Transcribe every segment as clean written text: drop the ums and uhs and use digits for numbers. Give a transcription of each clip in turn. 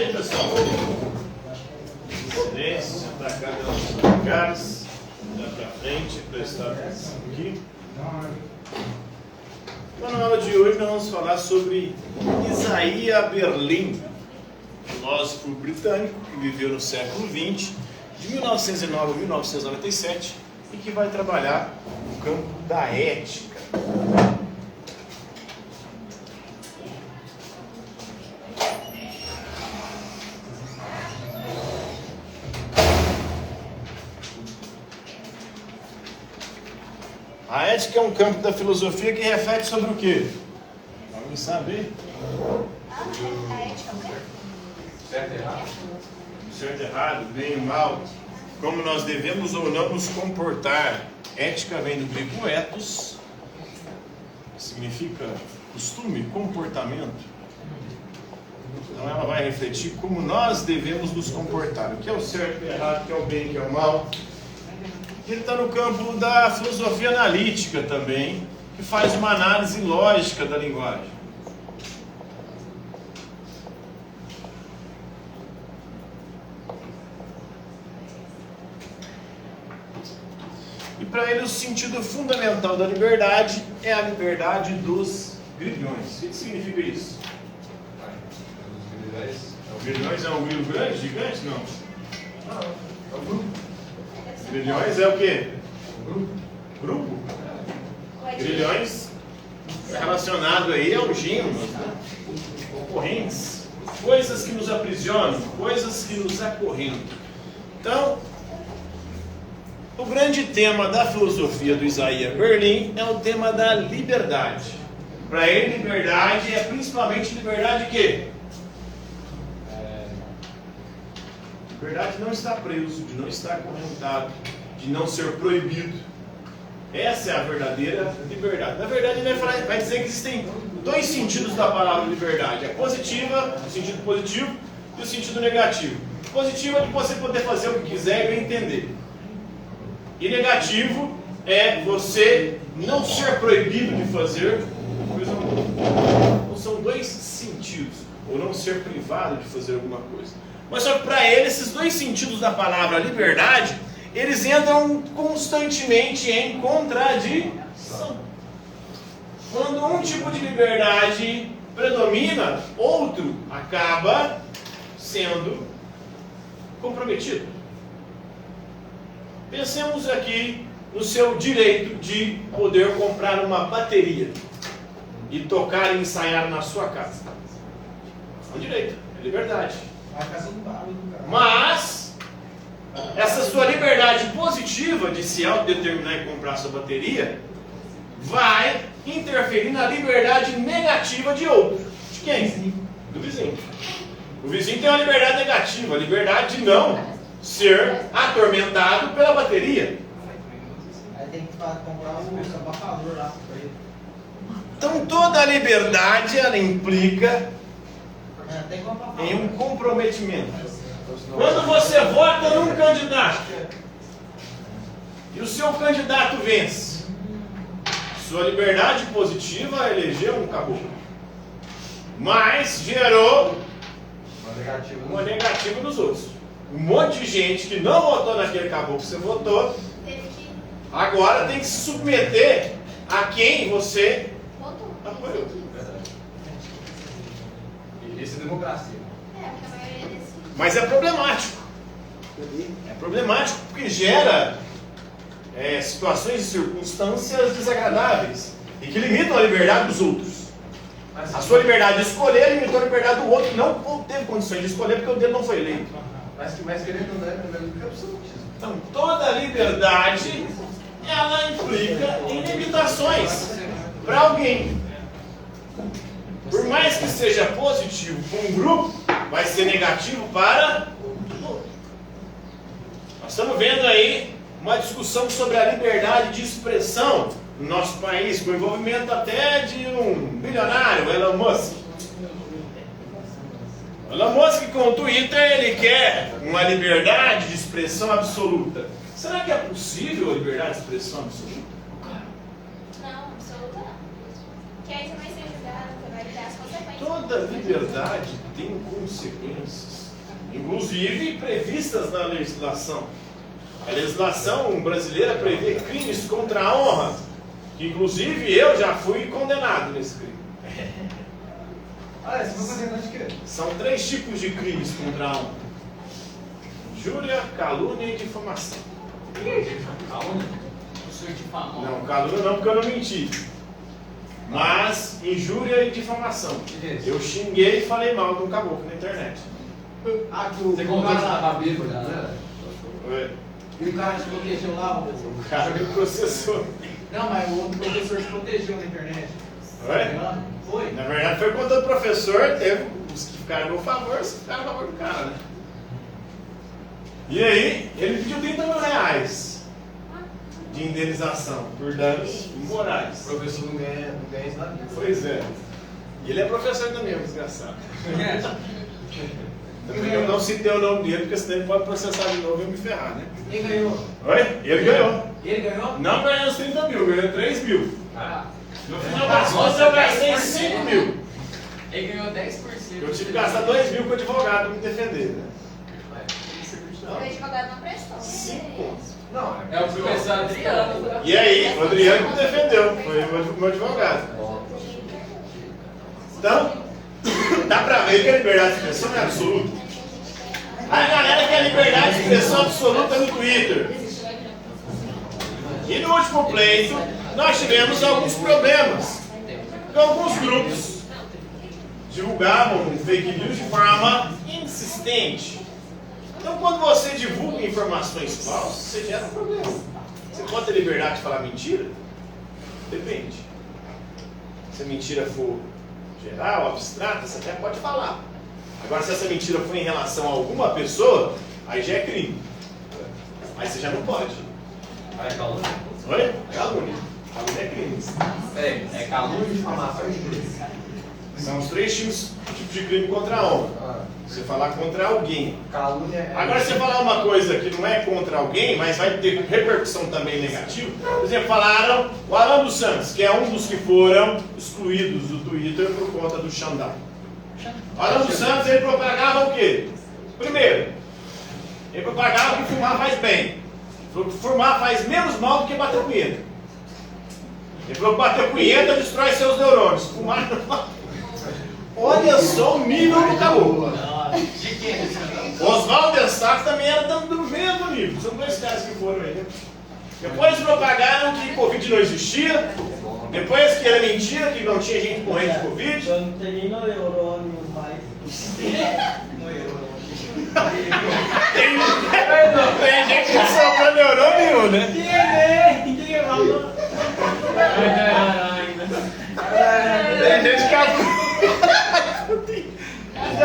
bem, pessoal? Silêncio, sentar cada um nos seus lugares. Olhar para frente, prestar atenção aqui. Então, na aula de hoje, nós vamos falar sobre Isaiah Berlin, filósofo britânico que viveu no século XX, de 1909 a 1997, e que vai trabalhar no campo da ética. A ética é um campo da filosofia que reflete sobre o quê? Alguém sabe? A ética é o quê? Certo e errado. Certo e errado, bem e mal. Como nós devemos ou não nos comportar. Ética vem do grego ethos, que significa costume, comportamento. Então ela vai refletir como nós devemos nos comportar. O que é o certo e errado, o que é o bem, o que é o mal. Ele está no campo da filosofia analítica também, que faz uma análise lógica da linguagem. E para ele o sentido fundamental da liberdade é a liberdade dos grilhões. O que significa isso? Grilhões é um grilo grande, gigante? Não. Não, é um grupo. Grilhões é o quê? Grupo. Grilhões é relacionado aí a algemas, né? Correntes, coisas que nos aprisionam, coisas que nos acorrentam. Então, o grande tema da filosofia do Isaiah Berlin é o tema da liberdade. Para ele, liberdade é principalmente liberdade de quê? Liberdade de não estar preso, de não estar acorrentado, de não ser proibido. Essa é a verdadeira liberdade. Na verdade, ele vai dizer que existem dois sentidos da palavra liberdade. A positiva, o sentido positivo, e o sentido negativo. Positivo é de você poder fazer o que quiser e bem entender. E negativo é você não ser proibido de fazer coisa alguma. Então, são dois sentidos. Ou não ser privado de fazer alguma coisa. Mas só que para ele, esses dois sentidos da palavra liberdade, eles entram constantemente em contradição. Quando um tipo de liberdade predomina, outro acaba sendo comprometido. Pensemos aqui no seu direito de poder comprar uma bateria e tocar e ensaiar na sua casa. É um direito, é liberdade. Mas essa sua liberdade positiva de se autodeterminar e comprar sua bateria vai interferir na liberdade negativa de outro. De quem? Do vizinho. O vizinho tem uma liberdade negativa, a liberdade de não ser atormentado pela bateria. Aí tem que comprar o abafador lá. Então toda a liberdade ela implica em um comprometimento. Quando você vota num candidato e o seu candidato vence, sua liberdade positiva elegeu um caboclo, mas gerou uma negativa dos outros. Um monte de gente que não votou naquele caboclo que você votou, agora tem que se submeter a quem você apoiou. Isso é democracia. Mas é problemático. É problemático porque gera situações e circunstâncias desagradáveis e que limitam a liberdade dos outros. A sua liberdade de escolher limitou a liberdade do outro que não teve condições de escolher porque o dele não foi eleito. Mas querendo não é do que absolutismo. Então toda liberdade ela implica em limitações para alguém. Por mais que seja positivo para um grupo, vai ser negativo para o outro. Nós estamos vendo aí uma discussão sobre a liberdade de expressão no nosso país, com o envolvimento até de um bilionário, Elon Musk. Elon Musk com o Twitter, ele quer uma liberdade de expressão absoluta. Será que é possível a liberdade de expressão absoluta? Não, absoluta não. Que aí você vai ser julgado, você vai ter as consequências. toda liberdade tem consequências, inclusive previstas na legislação. A legislação brasileira prevê crimes contra a honra, que inclusive eu já fui condenado nesse crime. Ah, você foi condenado de quê? São 3 tipos de crimes contra a honra: injúria, calúnia e difamação. Calúnia? O senhor difamou? Não, calúnia não, porque eu não menti. Mas injúria e difamação. Eu xinguei e falei mal de um caboclo na internet. Ah, que Você contou que estava bêbado, né? Foi. E o cara te protegeu lá, O cara me processou. Não, mas o outro professor te protegeu na internet. Foi? Foi? Na verdade foi quando o professor teve os que ficaram a meu favor, os que ficaram a favor do cara, né? E aí, ele pediu 30 mil reais de indenização por danos morais. O professor não ganha isso na vida. Pois é. E ele é professor também, é um desgraçado. Também eu não citei o nome dele, porque senão ele pode processar de novo e eu me ferrar, né? Quem ganhou? Oi? Ele ganhou. Ele ganhou? Não ganhou os 30 mil, ganhou 3 mil. Ah. No final das contas eu gastei 5 mil. Ele ganhou 10%. Eu tive que gastar 2 mil com o advogado para me defender, né? O advogado não prestou. 5. Não, É o professor Adriano. E aí, o Adriano me defendeu, foi o meu advogado. Então, dá pra ver que a liberdade de expressão é absoluta. A galera quer liberdade de expressão absoluta no Twitter. E no último pleito, nós tivemos alguns problemas. Porque alguns grupos divulgavam fake news de forma insistente. Então, quando você divulga informações falsas, você gera um problema. Você pode ter liberdade de falar mentira? Depende. Se a mentira for geral, abstrata, você até pode falar. Agora, se essa mentira for em relação a alguma pessoa, aí já é crime. Aí você já não pode. É calúnia? Oi? É calúnia. Calúnia é crime. É calúnia e difamação. São os 3 tipos de crime contra a honra. Você falar contra alguém. Calúnia é... Agora, se você falar uma coisa que não é contra alguém, mas vai ter repercussão também negativa. Por exemplo, falaram o Alan dos Santos, que é um dos que foram excluídos do Twitter por conta do Xandão. O Alan dos Santos, ele propagava o quê? Primeiro, ele propagava que fumar faz bem. Ele falou que fumar faz menos mal do que bater punheta. Ele falou que bater punheta destrói seus neurônios. Fumar não. Olha só o nível do caboclo. De quem é esse canal? Oswaldo Eustáquio também era do mesmo nível. São 2 caras que foram aí, né? Depois propagaram que Covid não existia. Depois que era mentira, que não tinha gente morrendo de Covid. Eu não tenho nem neurônio mais. Tem gente que não sobrou neurônio nenhum, né? Tem gente que já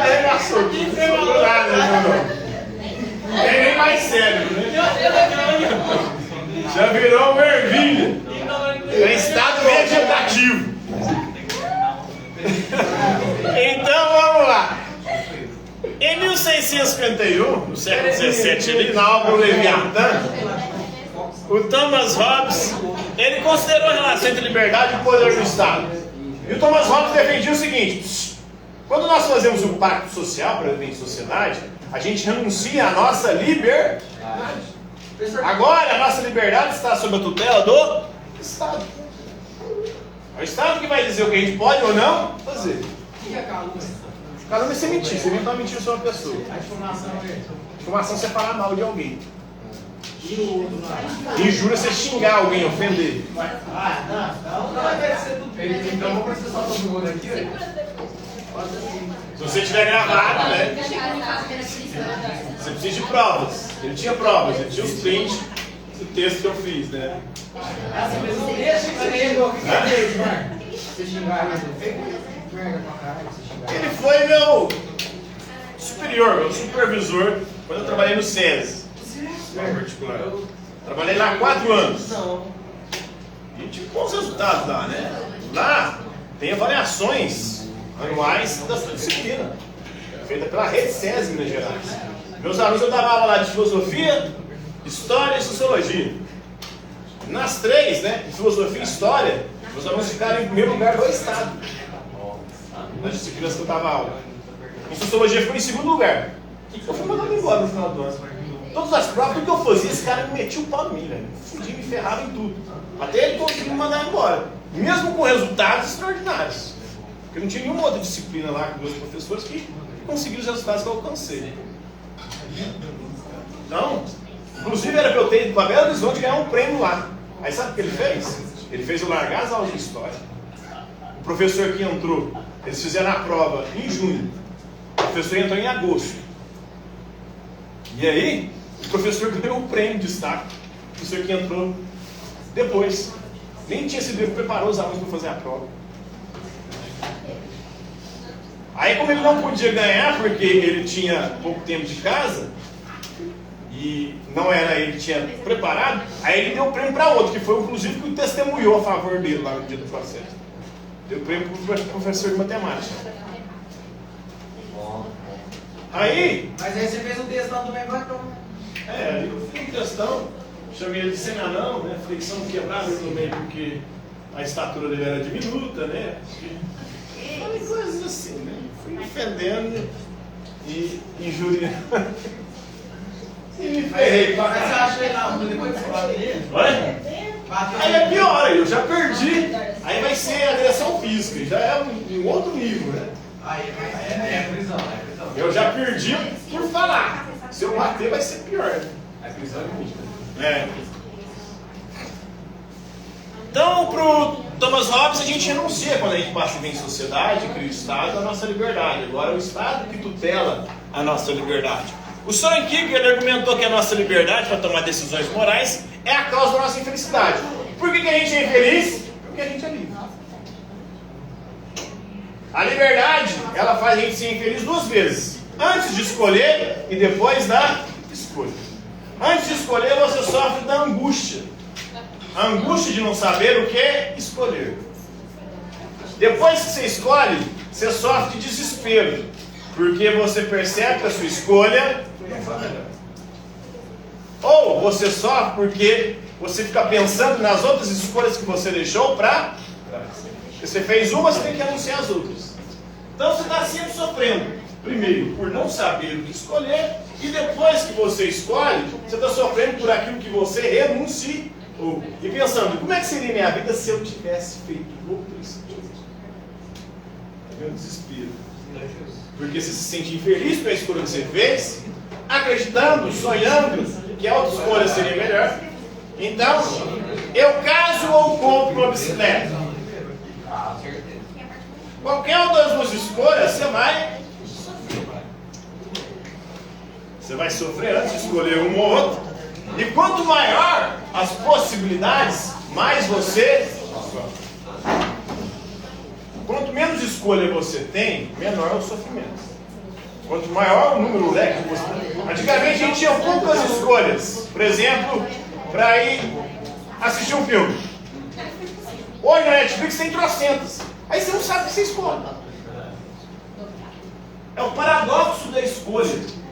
arregaçou. Não sobrou nada, não. Tem nem mais cérebro, né? Já virou uma ervilha. É estado vegetativo. Então vamos lá. Em 1651, no século XVII, ali na obra O Leviatã, o Thomas Hobbes, ele considerou a relação entre liberdade e poder do Estado. E o Thomas Hobbes defendia o seguinte: quando nós fazemos um pacto social para viver em sociedade, a gente renuncia à nossa liberdade. Agora a nossa liberdade está sob a tutela do Estado. É o Estado que vai dizer o que a gente pode ou não fazer. O que é calúnia? Calúnia é você mentir, você inventar mentir sobre uma pessoa. A difamação é. Difamação é você falar mal de alguém. E o outro lá? Injúria é você xingar alguém, ofender. Ah, não deve ser tudo bem. Então vamos processar todo mundo aqui, Se você tiver gravado, né? Você precisa de provas. Ele tinha provas, ele tinha os prints do texto que eu fiz, né? Você xingar ele, merda pra caralho, você xingar Ele foi meu superior, meu supervisor, quando eu trabalhei no SESI, em particular. Trabalhei lá 4 anos. E tive bons resultados lá, né? Lá tem avaliações anuais da sua disciplina, feita pela rede SESI em Minas Gerais. Meus alunos, eu dava aula lá de filosofia, história e sociologia. Nas 3, né, de filosofia e história, meus alunos ficaram em primeiro lugar do estado. nas disciplinas que eu estava aula. Em sociologia ficou em segundo lugar. Eu fui mandado embora no final do ano. Todas as provas, tudo que eu fazia, esse cara me metia o pau em mim, velho. Fudia, me ferrava em tudo. Até ele conseguiu me mandar embora. Mesmo com resultados extraordinários. Porque não tinha nenhuma outra disciplina lá com dois professores que conseguiram os resultados que eu alcancei. Então, inclusive era para eu ter ido para Belo Horizonte ganhar um prêmio lá. Aí sabe o que ele fez? Ele fez eu largar as aulas de história. O professor que entrou, eles fizeram a prova em junho. O professor entrou em agosto. E aí, o professor ganhou um prêmio de destaque. O professor que entrou depois. Nem tinha sido ele que preparou os alunos para fazer a prova. Aí, como ele não podia ganhar, porque ele tinha pouco tempo de casa, e não era ele que tinha preparado, aí ele deu o prêmio para outro, que foi inclusive que testemunhou a favor dele lá no dia do processo. Deu o prêmio para o professor de matemática. Aí... Mas aí você fez um textão também, vai então. eu fiz um textão, chamei ele de sem-anão, né? Flexão quebrada no meio, porque a estatura dele era diminuta, né? Coisas assim, né? Fui ofendendo e injuriando. E me ferrei pra Mas você cá. acha ele lá, depois você fala dele? Olha, aí é pior, eu já perdi. Aí vai ser agressão física, já é um outro nível, né? Aí é prisão, é prisão. Eu já perdi por falar. Se eu bater, vai ser pior. Né? É prisão limite. É. Então, pro Thomas Hobbes, a gente renuncia quando a gente passa bem em sociedade, cria o Estado, a nossa liberdade. Agora é o Estado que tutela a nossa liberdade. O Soren Kierkegaard argumentou que a nossa liberdade para tomar decisões morais é a causa da nossa infelicidade. Por que a gente é infeliz? Porque a gente é livre. A liberdade, ela faz a gente ser infeliz duas vezes. Antes de escolher e depois da escolha. Antes de escolher, você sofre da angústia. A angústia de não saber o que escolher. Depois que você escolhe, você sofre de desespero. Porque você percebe que a sua escolha não foi melhor. Ou você sofre porque você fica pensando nas outras escolhas que você deixou para trás. Você fez uma, você tem que anunciar as outras. Então você está sempre sofrendo. Primeiro, por não saber o que escolher. E depois que você escolhe, você está sofrendo por aquilo que você renunciou. E pensando, como é que seria minha vida se eu tivesse feito outra escolha? Está vendo? Desespero. Porque você se sente infeliz com a escolha que você fez, acreditando, sonhando que a outra escolha seria melhor. Então, eu caso ou compro uma bicicleta? Qualquer uma das duas escolhas, você vai sofrer antes de escolher uma ou outra. E quanto maior as possibilidades, mais você sofre. Quanto menos escolha você tem, menor é o sofrimento. Quanto maior o número, o leque que você tem. Antigamente a gente tinha poucas escolhas. Por exemplo, para ir assistir um filme. Hoje na Netflix tem trocentas. Aí você não sabe o que você escolhe. É o paradoxo da escolha.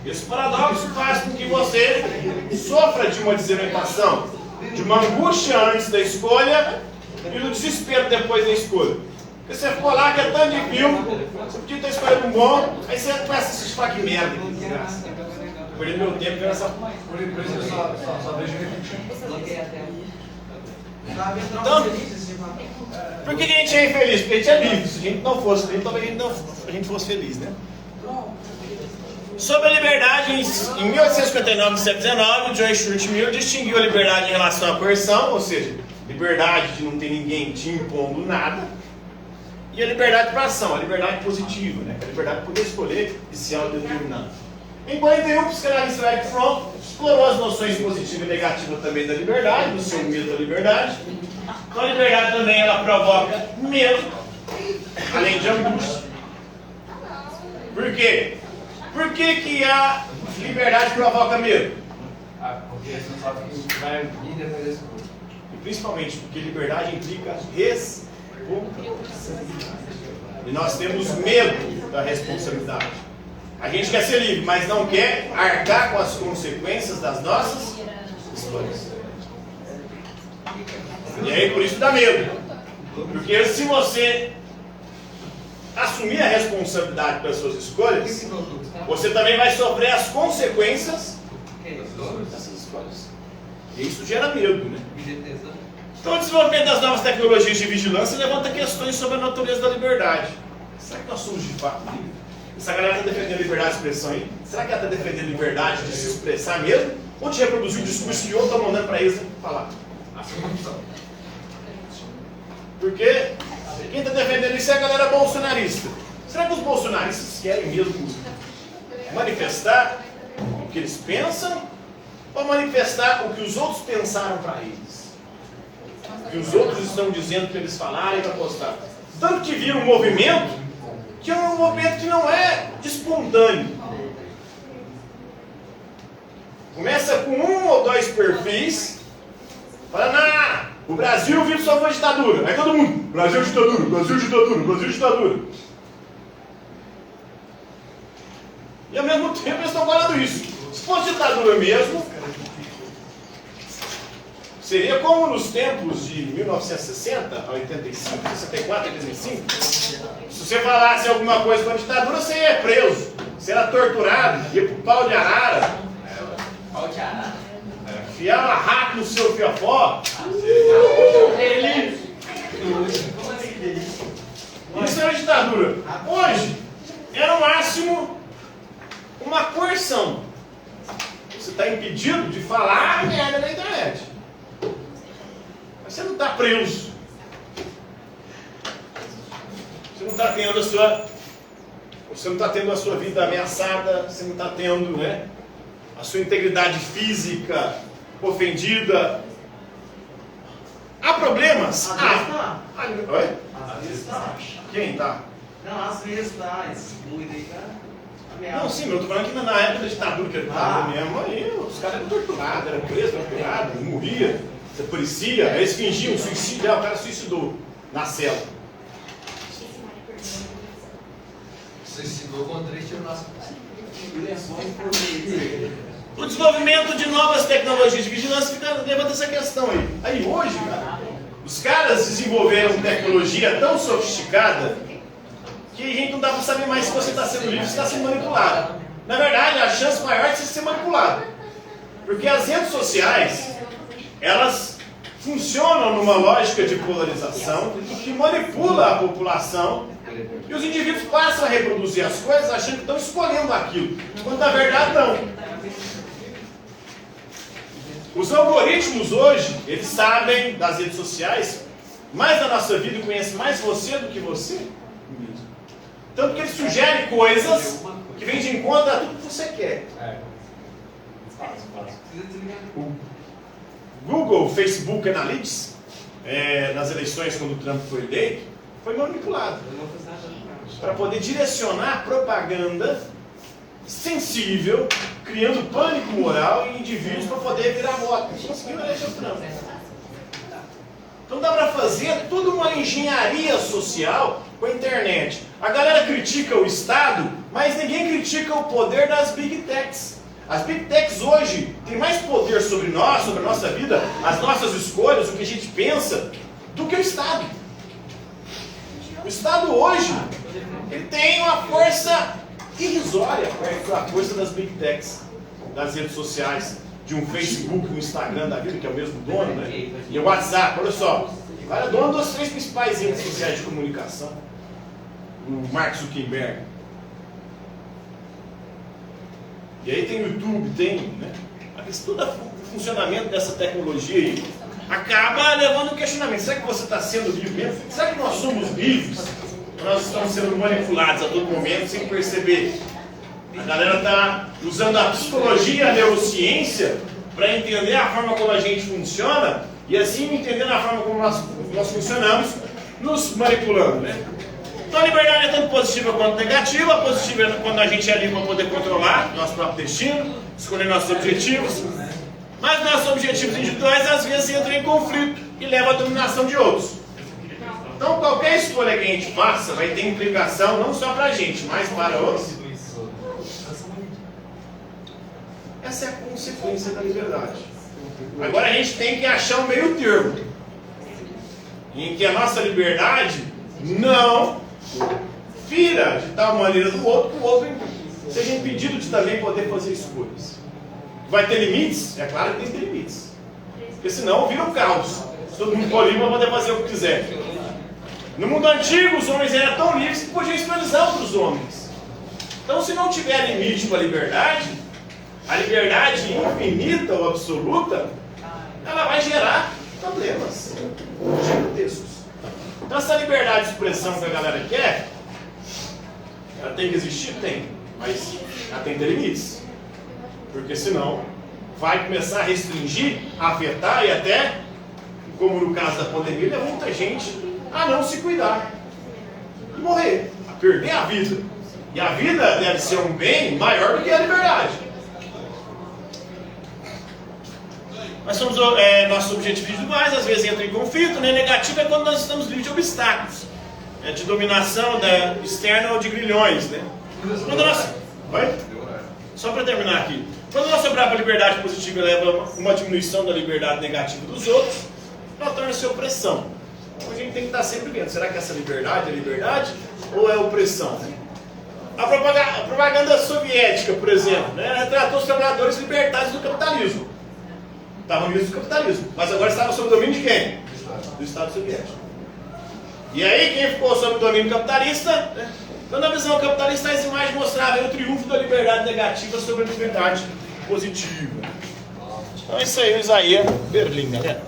Esse paradoxo faz com que você sofra de uma desorientação, de uma angústia antes da escolha e do desespero depois da escolha. Porque você ficou lá, que é tanto de filme, você podia ter escolhido um bom, aí você começa a assistir, fala que merda, que desgraça. Perdi meu tempo vendo essa... Por isso eu só vejo repetir. Então, por que a gente é infeliz? Porque a gente é livre. Se a gente não fosse livre, talvez a gente fosse feliz, né? Sobre a liberdade, em 1859, no século XIX, o John Stuart Mill distinguiu a liberdade em relação à coerção, ou seja, liberdade de não ter ninguém te impondo nada, e a liberdade para ação, a liberdade positiva, né? A liberdade de poder escolher e se autodeterminar. Em 41, o psicanalista Eric Fromm explorou as noções positiva e negativa também da liberdade, do seu medo da liberdade. Então a liberdade também ela provoca medo, além de angústia. Por quê? Por que a liberdade provoca medo? Porque você não sabe o que vai vir depois da escolha. E principalmente porque liberdade implica responsabilidade. E nós temos medo da responsabilidade. A gente quer ser livre, mas não quer arcar com as consequências das nossas escolhas. E aí por isso dá medo. Porque se você assumir a responsabilidade pelas suas escolhas, você também vai sofrer as consequências dessas escolhas. E isso gera medo, né? Então, o desenvolvimento das novas tecnologias de vigilância levanta questões sobre a natureza da liberdade. Será que nós somos de fato livres? Essa galera está defendendo liberdade de expressão aí? Será que ela está defendendo liberdade de se expressar mesmo? Ou de reproduzir o discurso que outros estão mandando para eles falar? Porque quem está defendendo isso é a galera bolsonarista. Será que os bolsonaristas querem mesmo manifestar o que eles pensam? Ou manifestar o que os outros pensaram para eles? O que os outros estão dizendo para eles falarem para postar? Tanto que vira um movimento que é um movimento que não é espontâneo. Começa com 1 ou 2 perfis falando, o Brasil vive só uma ditadura. Aí todo mundo, Brasil ditadura, Brasil ditadura, Brasil ditadura. E ao mesmo tempo eles estão falando isso. Se fosse ditadura mesmo, seria como nos tempos de 1960 a 85, 64 a 85. Se você falasse alguma coisa com a ditadura, você ia preso. Você era torturado, ia pro pau de arara. Pau de arara. Enfiava rato no seu fiafó. Isso era ditadura. Hoje, é no máximo uma coerção. Você está impedido de falar a merda na internet. Mas você não está preso. Você não está tendo a sua... Você não está tendo a sua vida ameaçada. Você não está tendo, né, a sua integridade física ofendida. Há problemas? Oi? Às vezes tá. Quem tá? Não, às vezes tá. Esse fluido aí tá. Não, sim, eu tô falando que na época da ditadura que ele estava mesmo, aí os caras eram torturados, eram presos, torturados, morria, você parecia, aí eles fingiam suicídio, o cara suicidou na cela. Suicidou com 3 tiros nas costas. O desenvolvimento de novas tecnologias de vigilância levanta essa questão aí. Aí hoje, cara, os caras desenvolveram tecnologia tão sofisticada que a gente não dá para saber mais se você está sendo livre ou se está sendo manipulado. Na verdade, a chance maior é de você ser manipulado. Porque as redes sociais, elas funcionam numa lógica de polarização que manipula a população e os indivíduos passam a reproduzir as coisas achando que estão escolhendo aquilo, quando na verdade não. Os algoritmos hoje, eles sabem das redes sociais mais da nossa vida e conhecem mais você do que você mesmo. Tanto que eles sugerem coisas que vêm de encontro a tudo que você quer. O Google, Facebook Analytics, nas eleições quando o Trump foi eleito, foi manipulado para poder direcionar propaganda sensível, criando pânico moral em indivíduos para poder virar voto. Conseguiu eleger o Trump. Então dá para fazer toda uma engenharia social com a internet. A galera critica o Estado, mas ninguém critica o poder das Big Techs. As Big Techs hoje têm mais poder sobre nós, sobre a nossa vida, as nossas escolhas, o que a gente pensa, do que o Estado. O Estado hoje, ele tem uma força irrisória perto da força das Big Techs, das redes sociais, de um Facebook, um Instagram da vida, que é o mesmo dono, né? E o WhatsApp, olha só, o cara é dono das 3 principais redes sociais de comunicação. O Mark Zuckerberg. E aí tem o YouTube, tem, né? A questão do funcionamento dessa tecnologia aí acaba levando um questionamento. Será que você está sendo livre mesmo? Será que nós somos livres? Ou nós estamos sendo manipulados a todo momento sem perceber? A galera está usando a psicologia e a neurociência para entender a forma como a gente funciona e assim entendendo a forma como nós funcionamos, nos manipulando, né? Então a liberdade é tanto positiva quanto negativa. A positiva é quando a gente é livre para poder controlar nosso próprio destino, escolher nossos objetivos. Mas nossos objetivos individuais às vezes entram em conflito e levam à dominação de outros. Então qualquer escolha que a gente faça vai ter implicação não só para a gente, mas para outros. Essa é a consequência da liberdade. Agora a gente tem que achar um meio termo, em que a nossa liberdade não interfira de tal maneira do outro que o outro seja impedido de também poder fazer escolhas. Vai ter limites? É claro que tem que ter limites. Porque senão vira um caos. Todo mundo pode ir para poder fazer o que quiser. No mundo antigo, os homens eram tão livres que podiam escravizar outros homens. Então, se não tiver limite para a liberdade infinita ou absoluta, ela vai gerar problemas gigantescos. Então, essa liberdade de expressão que a galera quer, ela tem que existir? Tem. Mas ela tem que ter limites. Porque senão vai começar a restringir, a afetar e até, como no caso da pandemia, leva muita gente a não se cuidar e morrer, a perder a vida. E a vida deve ser um bem maior do que a liberdade. Nós somos nossos objetivos individuais, às vezes entra em conflito, né? Negativo é quando nós estamos livres de obstáculos, de dominação externa ou de grilhões, né? Quando nós... Vai? Só para terminar aqui. Quando nós sobrar para a liberdade positiva leva uma diminuição da liberdade negativa dos outros, ela torna-se opressão. Então a gente tem que estar sempre vendo, será que essa liberdade é liberdade ou é opressão? A propaganda soviética, por exemplo, né, tratou os trabalhadores libertários do capitalismo. Estavam livres do capitalismo, mas agora estavam sob o domínio de quem? Do Estado Soviético. E aí quem ficou sob o domínio capitalista, né? Então na visão capitalista as imagens mostravam o triunfo da liberdade negativa sobre a liberdade positiva. Então é isso aí, Isaías Berlim, galera.